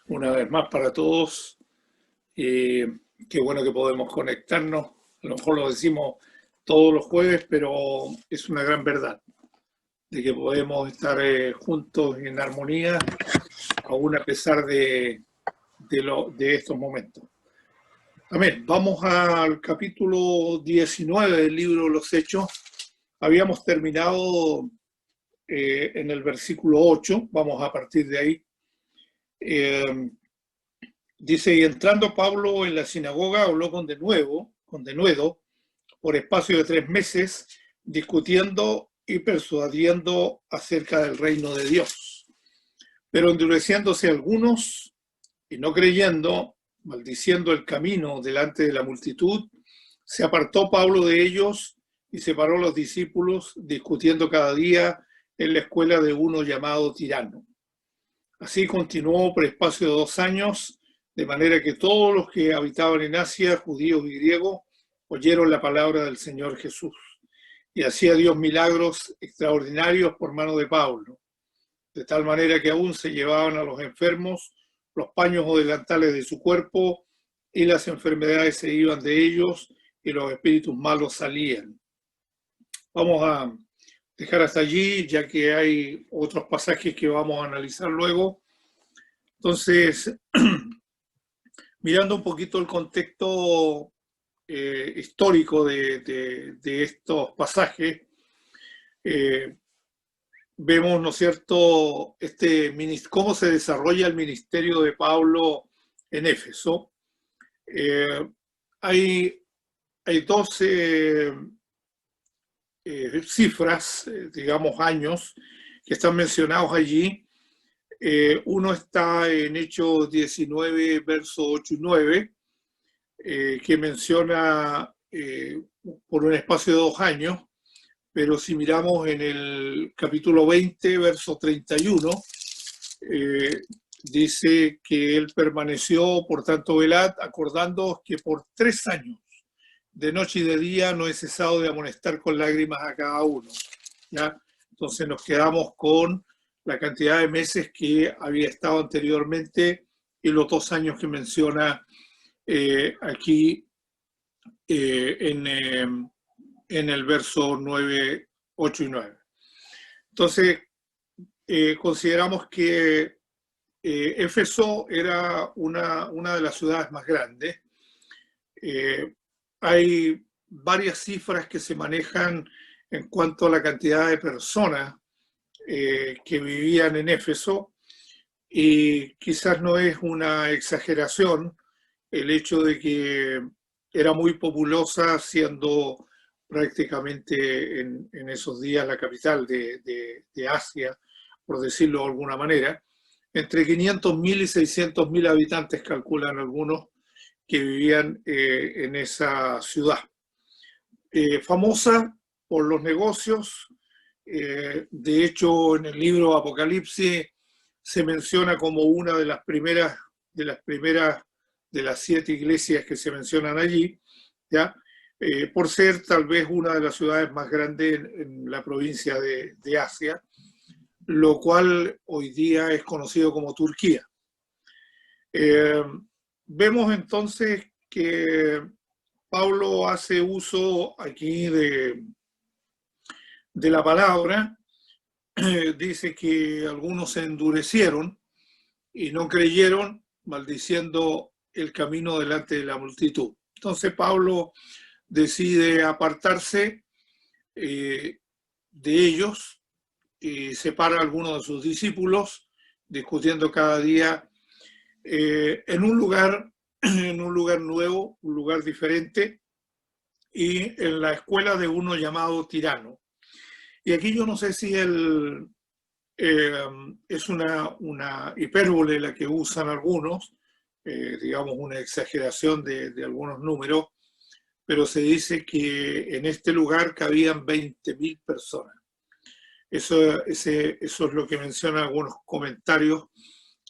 una vez más para todos. Eh, Qué bueno que podemos conectarnos. A lo mejor lo decimos todos los jueves, pero es una gran verdad de que podemos estar juntos en armonía, aún a pesar de estos momentos. Amén. Vamos al capítulo 19 del libro de los Hechos. Habíamos terminado en el versículo 8. Vamos a partir de ahí. Dice, y entrando Pablo en la sinagoga, habló con denuedo, por espacio de 3 meses, discutiendo y persuadiendo acerca del reino de Dios. Pero endureciéndose algunos y no creyendo, maldiciendo el camino delante de la multitud, se apartó Pablo de ellos y separó a los discípulos, discutiendo cada día en la escuela de uno llamado Tirano. Así continuó por espacio de 2 años, de manera que todos los que habitaban en Asia, judíos y griegos, oyeron la palabra del Señor Jesús. Y hacía Dios milagros extraordinarios por mano de Pablo, de tal manera que aún se llevaban a los enfermos los paños o delantales de su cuerpo, y las enfermedades se iban de ellos, y los espíritus malos salían. Vamos a dejar hasta allí, ya que hay otros pasajes que vamos a analizar luego. Entonces, mirando un poquito el contexto histórico de estos pasajes, vemos, ¿no es cierto?, cómo se desarrolla el ministerio de Pablo en Éfeso. Hay 12 cifras, digamos años, que están mencionados allí. Uno está en Hechos 19, versos 8 y 9, que menciona por un espacio de 2 años, pero si miramos en el capítulo 20, verso 31, dice que él permaneció, por tanto, velad, acordándoos que por 3 años, de noche y de día, no he cesado de amonestar con lágrimas a cada uno. ¿Ya? Entonces nos quedamos con la cantidad de meses que había estado anteriormente y los 2 años que menciona aquí en el verso 9, 8 y 9. Entonces, consideramos que Éfeso era una de las ciudades más grandes. Hay varias cifras que se manejan en cuanto a la cantidad de personas que vivían en Éfeso, y quizás no es una exageración el hecho de que era muy populosa, siendo prácticamente en esos días la capital de Asia, por decirlo de alguna manera. Entre 500.000 y 600.000 habitantes calculan algunos que vivían en esa ciudad. Famosa por los negocios. De hecho, en el libro Apocalipsis se menciona como una de las primeras de las 7 iglesias que se mencionan allí, ¿ya? Por ser tal vez una de las ciudades más grandes en la provincia de Asia, lo cual hoy día es conocido como Turquía. Vemos entonces que Pablo hace uso aquí de la palabra. Dice que algunos se endurecieron y no creyeron, maldiciendo el camino delante de la multitud. Entonces Pablo decide apartarse de ellos y separa a algunos de sus discípulos, discutiendo cada día en un lugar nuevo, un lugar diferente, y en la escuela de uno llamado Tirano. Y aquí yo no sé si es una hipérbole la que usan algunos, digamos una exageración de algunos números, pero se dice que en este lugar cabían 20.000 personas. Eso es lo que mencionan algunos comentarios,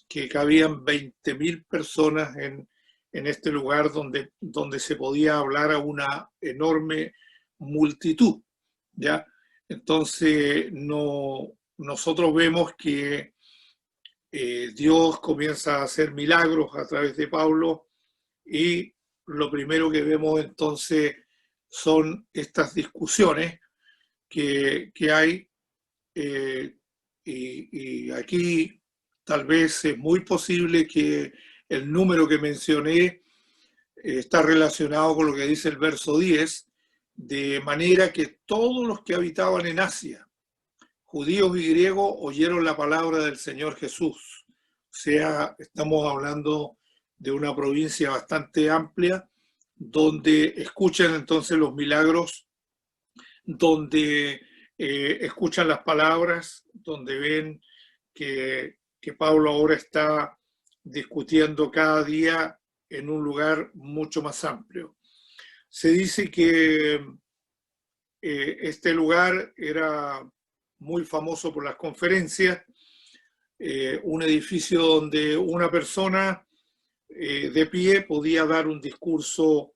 que cabían 20.000 personas en este lugar donde se podía hablar a una enorme multitud, ¿ya? Entonces, nosotros vemos que Dios comienza a hacer milagros a través de Pablo y lo primero que vemos entonces son estas discusiones que hay y aquí tal vez es muy posible que el número que mencioné está relacionado con lo que dice el verso 10, de manera que todos los que habitaban en Asia, judíos y griegos, oyeron la palabra del Señor Jesús. O sea, estamos hablando de una provincia bastante amplia, donde escuchan entonces los milagros, donde escuchan las palabras, donde ven que Pablo ahora está discutiendo cada día en un lugar mucho más amplio. Se dice que este lugar era muy famoso por las conferencias, un edificio donde una persona de pie podía dar un discurso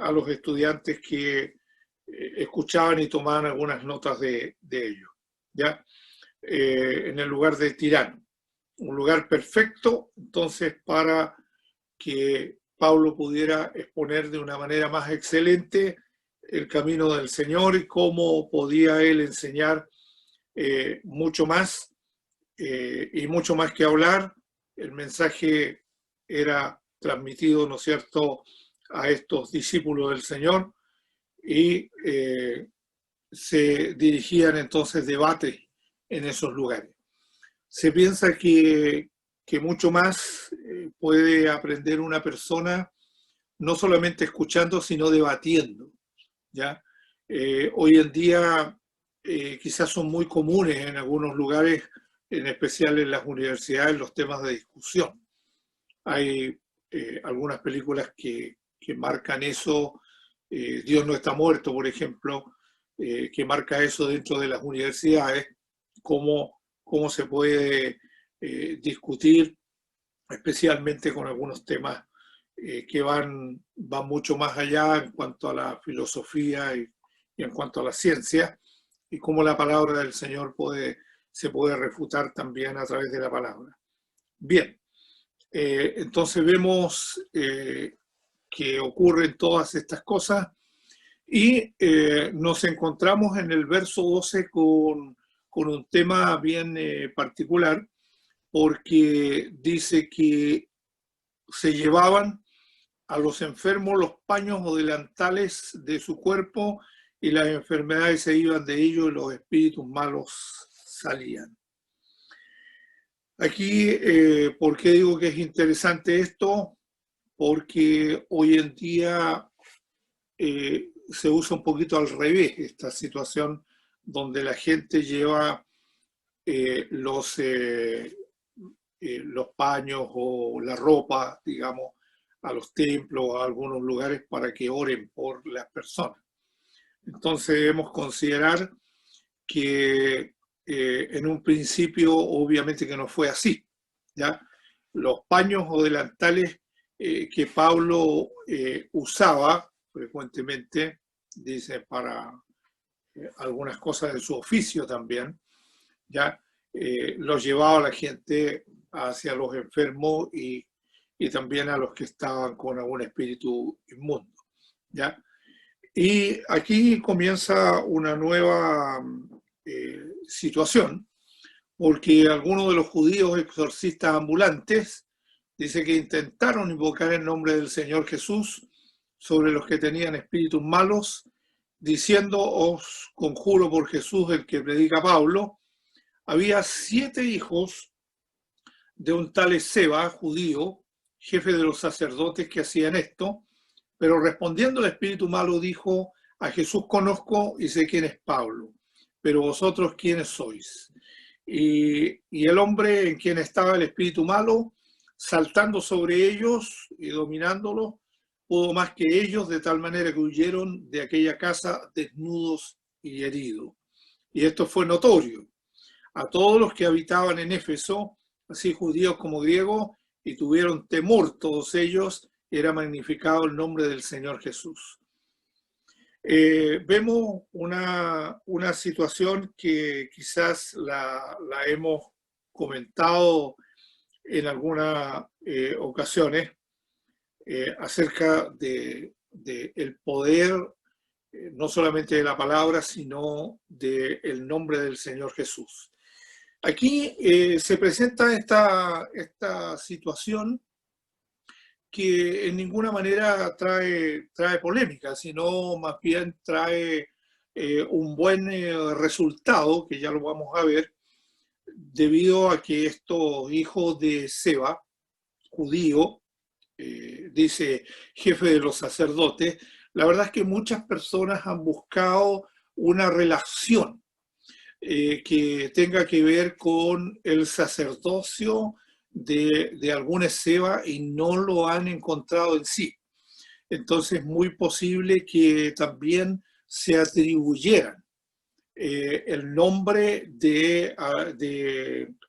a los estudiantes que escuchaban y tomaban algunas notas de ellos, ¿ya? En el lugar de Tirano. Un lugar perfecto, entonces, para que Pablo pudiera exponer de una manera más excelente el camino del Señor y cómo podía él enseñar mucho más y mucho más que hablar. El mensaje era transmitido, ¿no es cierto?, a estos discípulos del Señor y se dirigían entonces debates en esos lugares. Se piensa que mucho más puede aprender una persona no solamente escuchando, sino debatiendo, ¿ya? Hoy en día quizás son muy comunes en algunos lugares, en especial en las universidades, los temas de discusión. Hay algunas películas que marcan eso, Dios no está muerto, por ejemplo, que marca eso dentro de las universidades, cómo se puede discutir, especialmente con algunos temas que van mucho más allá en cuanto a la filosofía y en cuanto a la ciencia, y cómo la palabra del Señor se puede refutar también a través de la palabra. Bien, entonces vemos que ocurren todas estas cosas y nos encontramos en el verso 12 con un tema bien particular, porque dice que se llevaban a los enfermos los paños o delantales de su cuerpo y las enfermedades se iban de ellos y los espíritus malos salían. Aquí, ¿por qué digo que es interesante esto? Porque hoy en día se usa un poquito al revés esta situación donde la gente lleva los paños o la ropa, digamos, a los templos o a algunos lugares para que oren por las personas. Entonces debemos considerar que en un principio obviamente que no fue así, ¿ya? Los paños o delantales que Pablo usaba frecuentemente, dice, para algunas cosas de su oficio también, ¿ya? Los llevaba a la gente hacia los enfermos y también a los que estaban con algún espíritu inmundo, ¿ya? Y aquí comienza una nueva situación, porque algunos de los judíos exorcistas ambulantes dice que intentaron invocar el nombre del Señor Jesús sobre los que tenían espíritus malos, diciendo: os conjuro por Jesús, el que predica Pablo. Había 7 hijos de un tal Esceva, judío, jefe de los sacerdotes, que hacían esto, pero respondiendo el espíritu malo dijo: a Jesús conozco y sé quién es Pablo, pero vosotros quiénes sois. Y el hombre en quien estaba el espíritu malo, saltando sobre ellos y dominándolos, pudo más que ellos, de tal manera que huyeron de aquella casa desnudos y heridos. Y esto fue notorio a todos los que habitaban en Éfeso, así judíos como griegos, y tuvieron temor todos ellos, era magnificado el nombre del Señor Jesús. Vemos una situación que quizás la hemos comentado en algunas ocasiones acerca el poder, no solamente de la palabra, sino del nombre del Señor Jesús. Aquí se presenta esta situación que en ninguna manera trae polémica, sino más bien trae un buen resultado, que ya lo vamos a ver, debido a que estos hijos de Seba, judío, dice jefe de los sacerdotes, la verdad es que muchas personas han buscado una relación que tenga que ver con el sacerdocio de algún Esceva y no lo han encontrado en sí. Entonces es muy posible que también se atribuyeran el nombre de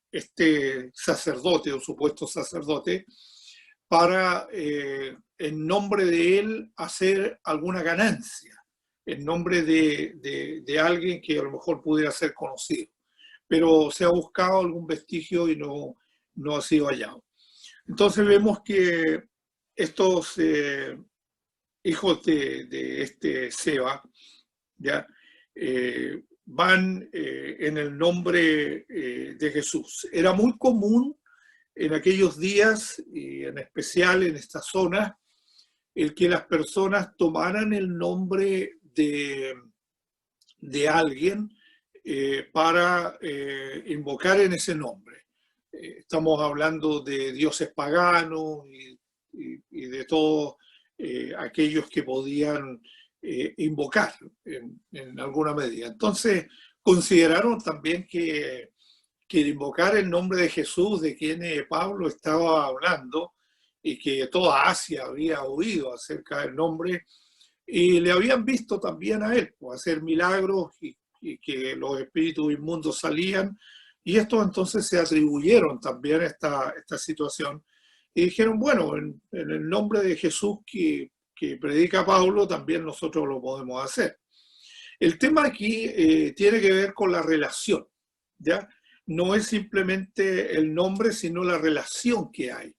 este sacerdote o supuesto sacerdote para, en nombre de él, hacer alguna ganancia, en nombre de alguien que a lo mejor pudiera ser conocido. Pero se ha buscado algún vestigio y no ha sido hallado. Entonces vemos que estos hijos de este Seba, ¿ya? Van en el nombre de Jesús. Era muy común en aquellos días, y en especial en esta zona, el que las personas tomaran el nombre de alguien para invocar en ese nombre. Estamos hablando de dioses paganos y de todos aquellos que podían invocar en alguna medida. Entonces, consideraron también que invocar el nombre de Jesús, de quien Pablo estaba hablando, y que toda Asia había oído acerca del nombre, y le habían visto también a él pues, hacer milagros y que los espíritus inmundos salían, y estos entonces se atribuyeron también a esta situación, y dijeron, bueno, en el nombre de Jesús que predica Pablo, también nosotros lo podemos hacer. El tema aquí tiene que ver con la relación, ¿ya? No es simplemente el nombre, sino la relación que hay.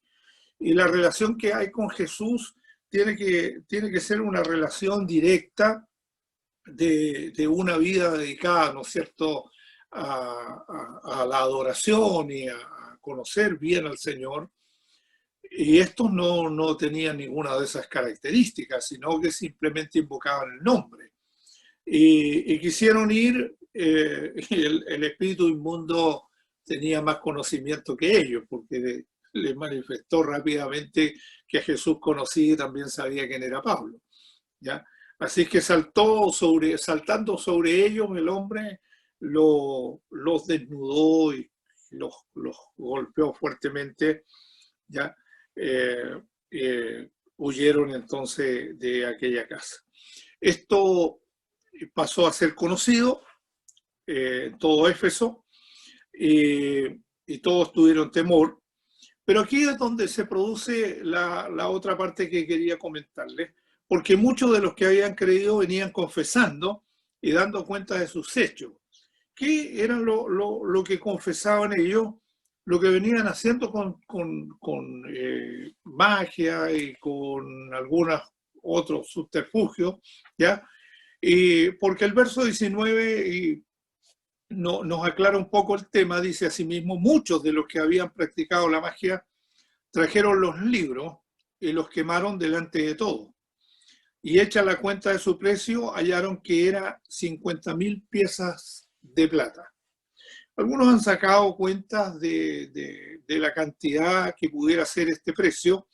Y la relación que hay con Jesús tiene que ser una relación directa de una vida dedicada, ¿no es cierto?, a la adoración y a conocer bien al Señor. Y estos no tenían ninguna de esas características, sino que simplemente invocaban el nombre. Y quisieron ir, el espíritu inmundo tenía más conocimiento que ellos, porque le manifestó rápidamente que Jesús conocía y también sabía quién era Pablo, ¿ya? Así que saltando sobre ellos, el hombre los desnudó y los golpeó fuertemente, ¿ya? Huyeron entonces de aquella casa. Esto pasó a ser conocido en todo Éfeso y todos tuvieron temor. Pero aquí es donde se produce la otra parte que quería comentarles, porque muchos de los que habían creído venían confesando y dando cuenta de sus hechos. ¿Qué era lo que confesaban ellos? Lo que venían haciendo con magia y con algunos otros subterfugios, ¿ya? Porque el verso 19 nos aclara un poco el tema, dice asimismo, muchos de los que habían practicado la magia trajeron los libros y los quemaron delante de todos. Y hecha la cuenta de su precio, hallaron que era 50.000 piezas de plata. Algunos han sacado cuentas de la cantidad que pudiera ser este precio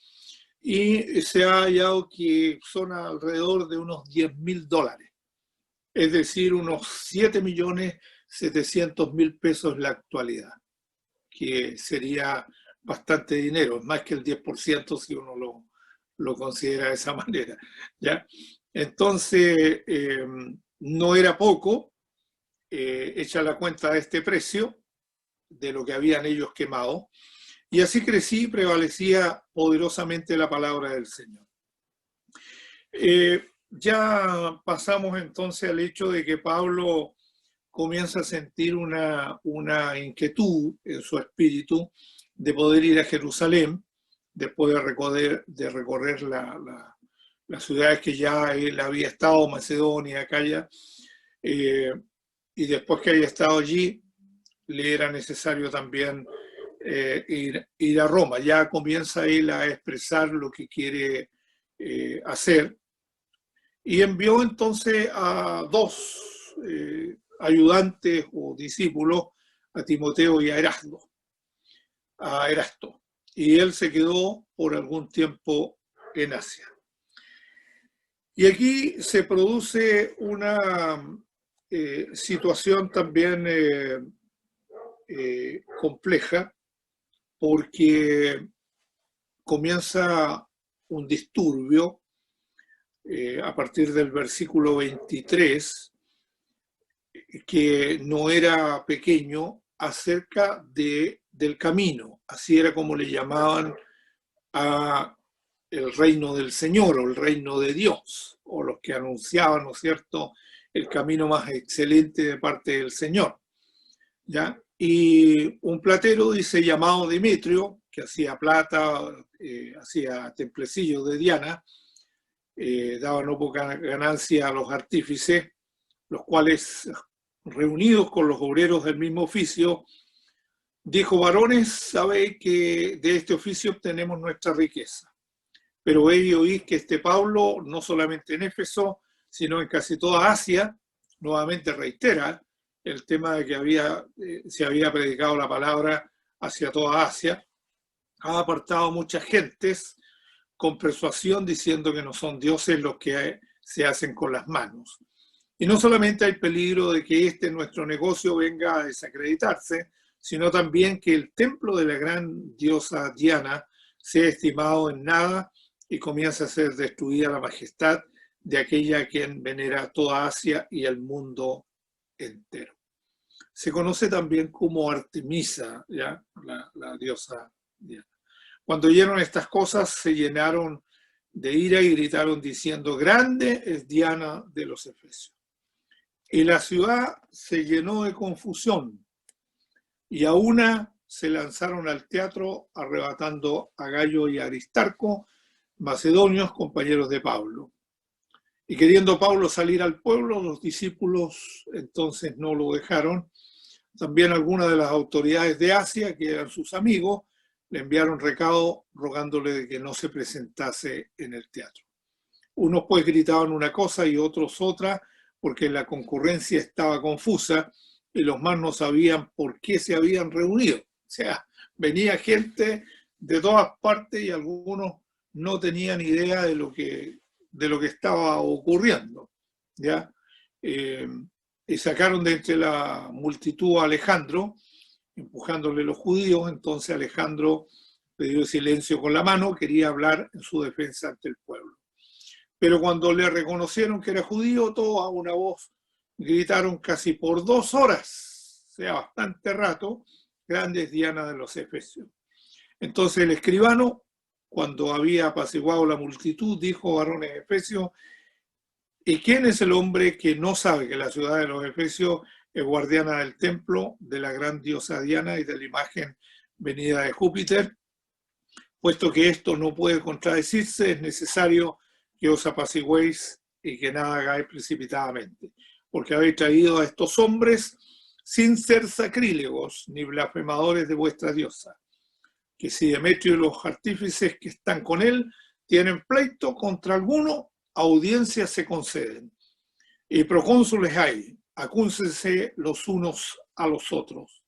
y se ha hallado que son alrededor de unos $10.000. Es decir, unos 7.700.000 pesos en la actualidad, que sería bastante dinero, más que el 10% si uno lo considera de esa manera, ¿ya? Entonces, no era poco, hecha la cuenta de este precio, de lo que habían ellos quemado, y así crecí y prevalecía poderosamente la palabra del Señor. Ya pasamos entonces al hecho de que Pablo comienza a sentir una inquietud en su espíritu de poder ir a Jerusalén, después de recorrer las ciudades que ya él había estado, Macedonia, Acaya, y después que haya estado allí, le era necesario también ir a Roma. Ya comienza él a expresar lo que quiere hacer, y envió entonces a dos ayudantes o discípulos, a Timoteo y a Erasto, y él se quedó por algún tiempo en Asia. Y aquí se produce una situación también compleja, porque comienza un disturbio a partir del versículo 23, que no era pequeño, acerca del camino. Así era como le llamaban a el reino del Señor, o el reino de Dios, o los que anunciaban, ¿no es cierto?, el camino más excelente de parte del Señor, ¿ya? Y un platero, dice, llamado Demetrio, que hacía plata, hacía templecillos de Diana, daba no poca ganancia a los artífices, los cuales, reunidos con los obreros del mismo oficio, dijo: varones, sabéis que de este oficio obtenemos nuestra riqueza, pero veis y oís que este Pablo, no solamente en Éfeso, sino en casi toda Asia, nuevamente reitera el tema de que se había predicado la palabra hacia toda Asia, ha apartado muchas gentes con persuasión, diciendo que no son dioses los que se hacen con las manos. Y no solamente hay peligro de que nuestro negocio venga a desacreditarse, sino también que el templo de la gran diosa Diana sea estimado en nada y comience a ser destruida la majestad de aquella a quien venera toda Asia y el mundo entero. Se conoce también como Artemisa, ¿ya? La diosa Diana. Cuando oyeron estas cosas, se llenaron de ira y gritaron diciendo: grande es Diana de los Efesios. Y la ciudad se llenó de confusión, y a una se lanzaron al teatro, arrebatando a Gayo y a Aristarco, macedonios, compañeros de Pablo. Y queriendo Pablo salir al pueblo, los discípulos entonces no lo dejaron. También algunas de las autoridades de Asia, que eran sus amigos, le enviaron recado rogándole de que no se presentase en el teatro. Unos pues gritaban una cosa y otros otra, porque la concurrencia estaba confusa y los más no sabían por qué se habían reunido. O sea, venía gente de todas partes y algunos no tenían idea de lo que estaba ocurriendo, ¿ya? Y sacaron de entre la multitud a Alejandro, empujándole los judíos. Entonces Alejandro pidió silencio con la mano, quería hablar en su defensa ante el pueblo. Pero cuando le reconocieron que era judío, todos a una voz gritaron casi por 2 horas, o sea, bastante rato: grande es Diana de los Efesios. Entonces el escribano, cuando había apaciguado la multitud, dijo: varones efesios, ¿y quién es el hombre que no sabe que la ciudad de los Efesios es guardiana del templo de la gran diosa Diana y de la imagen venida de Júpiter? Puesto que esto no puede contradecirse, es necesario que os apaciguéis y que nada hagáis precipitadamente, porque habéis traído a estos hombres sin ser sacrílegos ni blasfemadores de vuestra diosa, que si Demetrio y los artífices que están con él tienen pleito contra alguno, audiencias se conceden, y procónsules hay, acúncense los unos a los otros.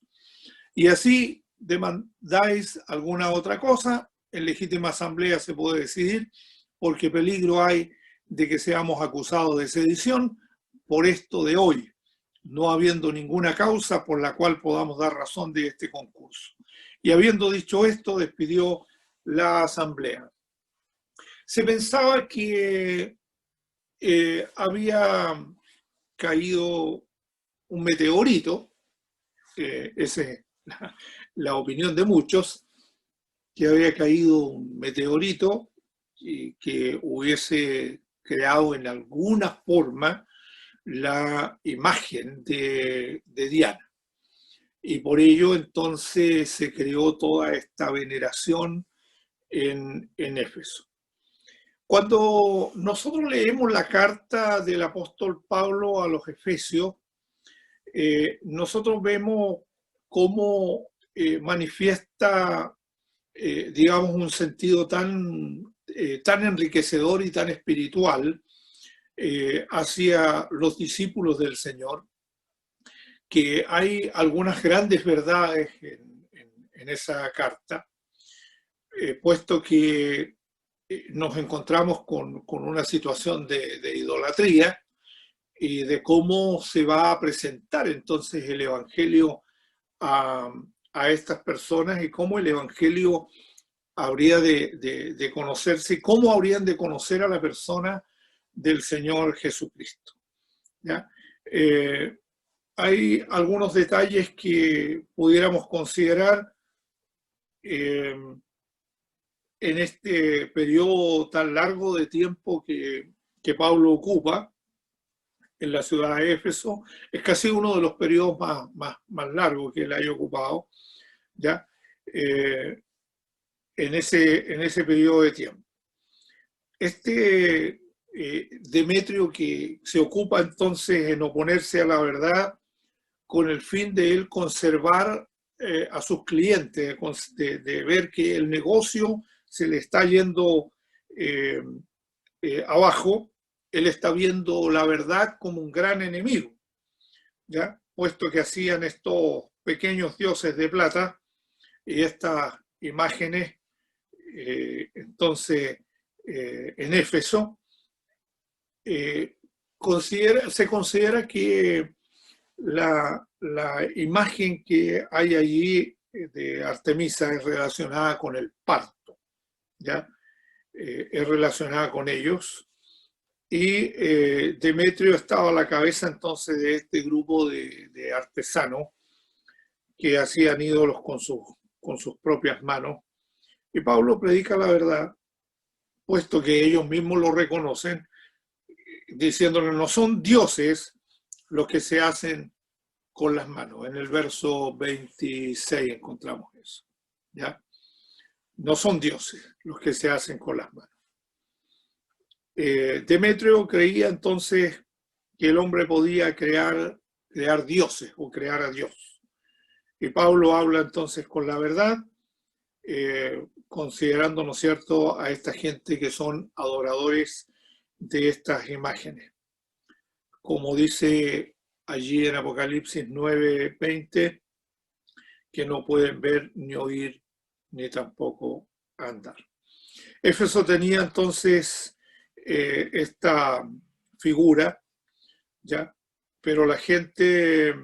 Y así demandáis alguna otra cosa, en legítima asamblea se puede decidir, porque peligro hay de que seamos acusados de sedición por esto de hoy, no habiendo ninguna causa por la cual podamos dar razón de este concurso. Y habiendo dicho esto, despidió la asamblea. Se pensaba que había caído un meteorito, esa es la opinión de muchos, que había caído un meteorito y que hubiese creado en alguna forma la imagen de Diana. y por ello entonces se creó toda esta veneración en Éfeso. Cuando nosotros leemos la carta del apóstol Pablo a los Efesios, nosotros vemos cómo manifiesta, digamos, un sentido tan enriquecedor y tan espiritual hacia los discípulos del Señor, que hay algunas grandes verdades en esa carta, puesto que nos encontramos con una situación de idolatría y de cómo se va a presentar entonces el Evangelio a estas personas y cómo el Evangelio habría de conocerse y cómo habrían de conocer a la persona del Señor Jesucristo. ¿Ya? Hay algunos detalles que pudiéramos considerar en este periodo tan largo de tiempo que Pablo ocupa en la ciudad de Éfeso. Es casi uno de los periodos más largos que él haya ocupado, ¿ya? En ese periodo de tiempo. Demetrio, que se ocupa entonces en oponerse a la verdad con el fin de él conservar a sus clientes, de ver que el negocio se le está yendo abajo, él está viendo la verdad como un gran enemigo, ¿ya? Puesto que hacían estos pequeños dioses de plata y estas imágenes, entonces, en Éfeso, se considera que la imagen que hay allí de Artemisa es relacionada con el parto, ¿ya? Es relacionada con ellos. Y Demetrio estaba a la cabeza entonces de este grupo de artesanos que hacían ídolos con sus propias manos. Y Pablo predica la verdad, puesto que ellos mismos lo reconocen, diciéndole no son dioses los que se hacen con las manos. En el verso 26 encontramos eso, ¿ya? No son dioses los que se hacen con las manos. Demetrio creía entonces que el hombre podía crear dioses o crear a Dios. Y Pablo habla entonces con la verdad, considerando, ¿no es cierto?, a esta gente que son adoradores de estas imágenes. Como dice allí en Apocalipsis 9:20, que no pueden ver ni oír ni tampoco andar. Éfeso tenía entonces esta figura, ¿ya? Pero la gente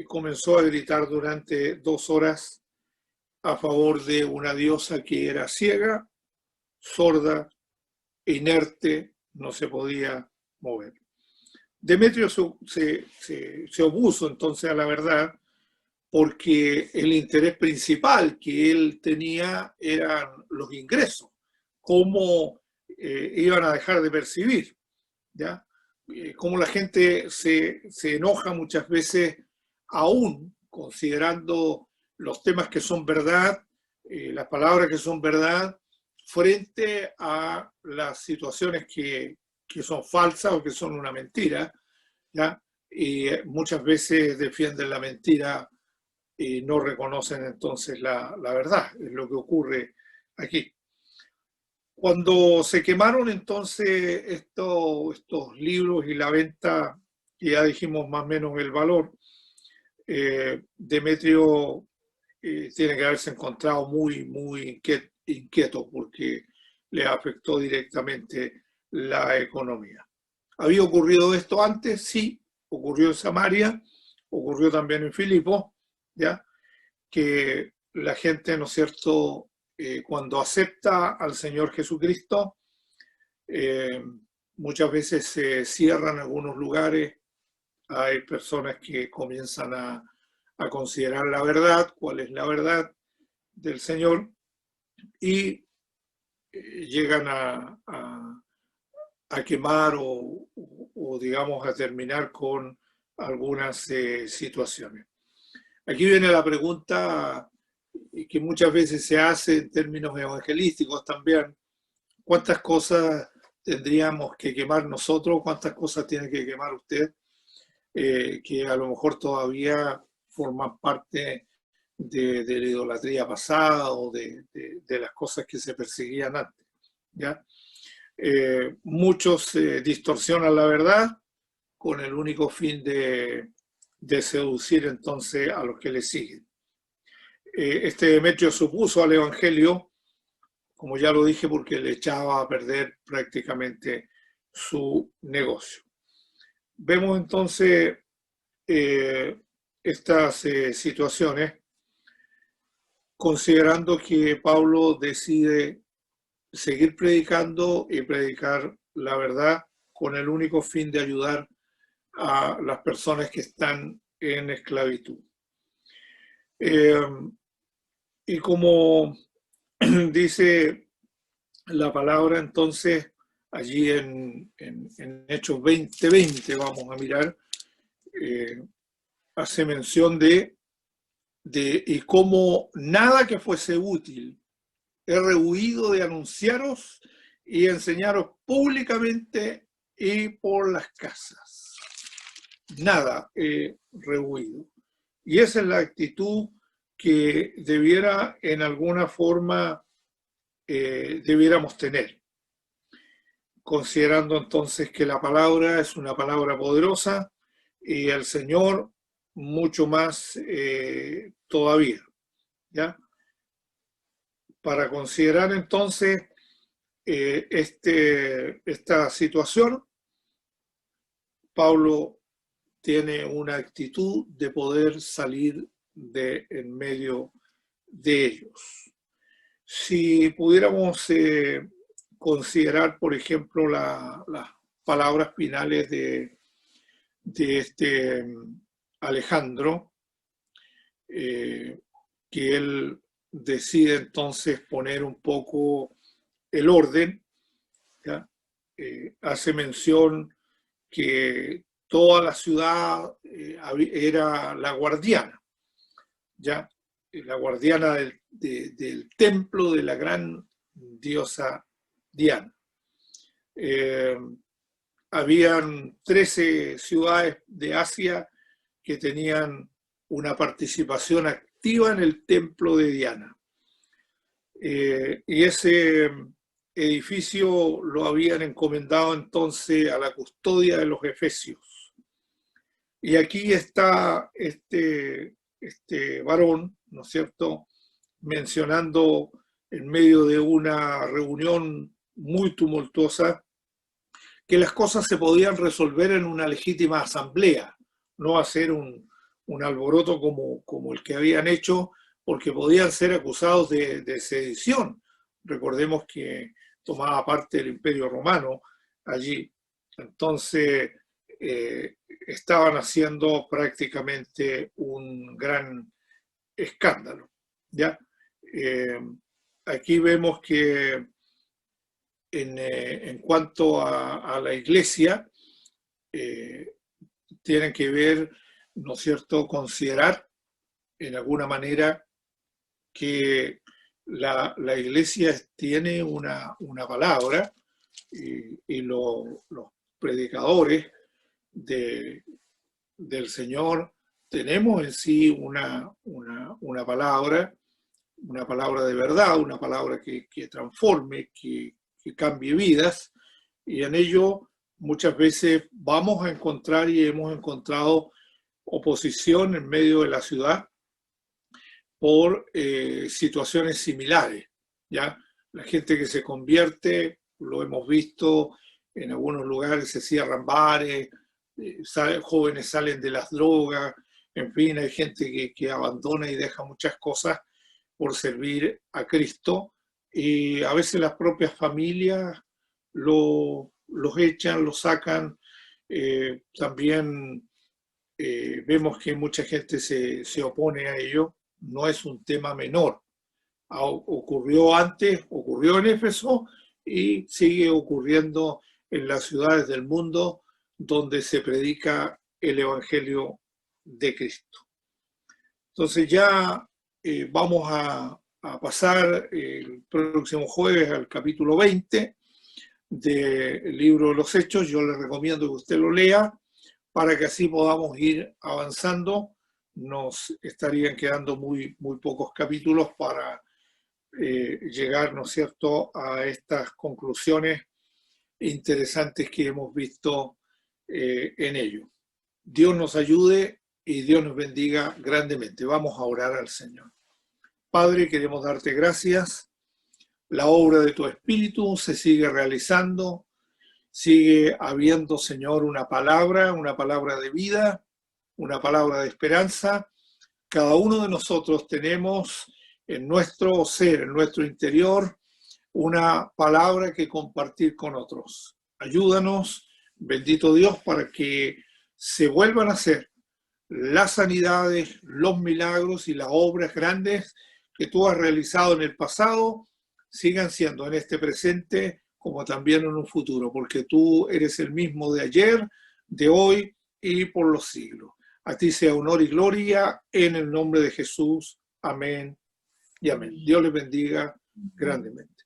comenzó a gritar durante 2 horas a favor de una diosa que era ciega, sorda, inerte, no se podía mover. Demetrio se opuso entonces a la verdad porque el interés principal que él tenía eran los ingresos, cómo iban a dejar de percibir, ¿ya? Cómo la gente se enoja muchas veces, aún considerando los temas que son verdad, las palabras que son verdad, frente a las situaciones que son falsas o que son una mentira, ¿ya? Y muchas veces defienden la mentira y no reconocen entonces la verdad, es lo que ocurre aquí. Cuando se quemaron entonces estos libros y la venta, que ya dijimos más o menos el valor, Demetrio tiene que haberse encontrado muy inquieto porque le afectó directamente la economía. ¿Había ocurrido esto antes? Sí, ocurrió en Samaria, ocurrió también en Filipos, ¿ya? Que la gente, ¿no es cierto?, cuando acepta al Señor Jesucristo, muchas veces se cierran algunos lugares, hay personas que comienzan a considerar la verdad, cuál es la verdad del Señor, y llegan a quemar o digamos a terminar con algunas situaciones. Aquí viene la pregunta que muchas veces se hace en términos evangelísticos también. ¿Cuántas cosas tendríamos que quemar nosotros? ¿Cuántas cosas tiene que quemar usted? Que a lo mejor todavía forman parte de la idolatría pasada o de las cosas que se perseguían antes. ¿Ya? Muchos distorsionan la verdad con el único fin de seducir entonces a los que le siguen. Este Demetrio se opuso al Evangelio, como ya lo dije, porque le echaba a perder prácticamente su negocio. Vemos entonces estas situaciones, considerando que Pablo decide seguir predicando y predicar la verdad con el único fin de ayudar a las personas que están en esclavitud. Y como dice la palabra, entonces, allí en Hechos 20:20, vamos a mirar, hace mención y como nada que fuese útil he rehuido de anunciaros y enseñaros públicamente y por las casas. Nada he rehuido. Y esa es la actitud que debiera en alguna forma debiéramos tener, considerando entonces que la palabra es una palabra poderosa y el Señor mucho más todavía, ¿ya? Para considerar entonces esta situación, Pablo tiene una actitud de poder salir de en medio de ellos. Si pudiéramos considerar, por ejemplo, las palabras finales de este Alejandro, que él decide entonces poner un poco el orden, ¿ya? Hace mención que toda la ciudad era la guardiana, ¿ya? La guardiana del templo de la gran diosa Diana. Habían 13 ciudades de Asia que tenían una participación activa en el templo de Diana. Y ese edificio lo habían encomendado entonces a la custodia de los efesios. Y aquí está este varón, ¿no es cierto?, mencionando en medio de una reunión muy tumultuosa que las cosas se podían resolver en una legítima asamblea, no hacer un alboroto como el que habían hecho, porque podían ser acusados de sedición. Recordemos que tomaba parte del Imperio Romano allí. Entonces, estaban haciendo prácticamente un gran escándalo, ¿ya? Aquí vemos que en cuanto a la iglesia, tienen que ver, ¿no es cierto?, considerar en alguna manera que la iglesia tiene una palabra y los predicadores del Señor tenemos en sí una palabra de verdad, una palabra que transforme, que cambie vidas, y en ello muchas veces vamos a encontrar y hemos encontrado oposición en medio de la ciudad por situaciones similares, ¿ya? La gente que se convierte, lo hemos visto en algunos lugares, se cierran bares, jóvenes salen de las drogas, en fin, hay gente que abandona y deja muchas cosas por servir a Cristo, y a veces las propias familias los echan, los sacan. También vemos que mucha gente se opone a ello. No es un tema menor. Ocurrió antes, ocurrió en Éfeso y sigue ocurriendo en las ciudades del mundo donde se predica el Evangelio de Cristo. Entonces ya vamos a pasar el próximo jueves al capítulo 20 del libro de los Hechos. Yo le recomiendo que usted lo lea para que así podamos ir avanzando. Nos estarían quedando muy pocos capítulos para llegar, ¿no es cierto?, a estas conclusiones interesantes que hemos visto en ello. Dios nos ayude y Dios nos bendiga grandemente. Vamos a orar al Señor. Padre, queremos darte gracias. La obra de tu Espíritu se sigue realizando. Sigue habiendo, Señor, una palabra de vida, una palabra de esperanza. Cada uno de nosotros tenemos en nuestro ser, en nuestro interior, una palabra que compartir con otros. Ayúdanos, bendito Dios, para que se vuelvan a hacer las sanidades, los milagros y las obras grandes que tú has realizado en el pasado, sigan siendo en este presente como también en un futuro, porque tú eres el mismo de ayer, de hoy y por los siglos. A ti sea honor y gloria en el nombre de Jesús. Amén y amén. Dios les bendiga grandemente.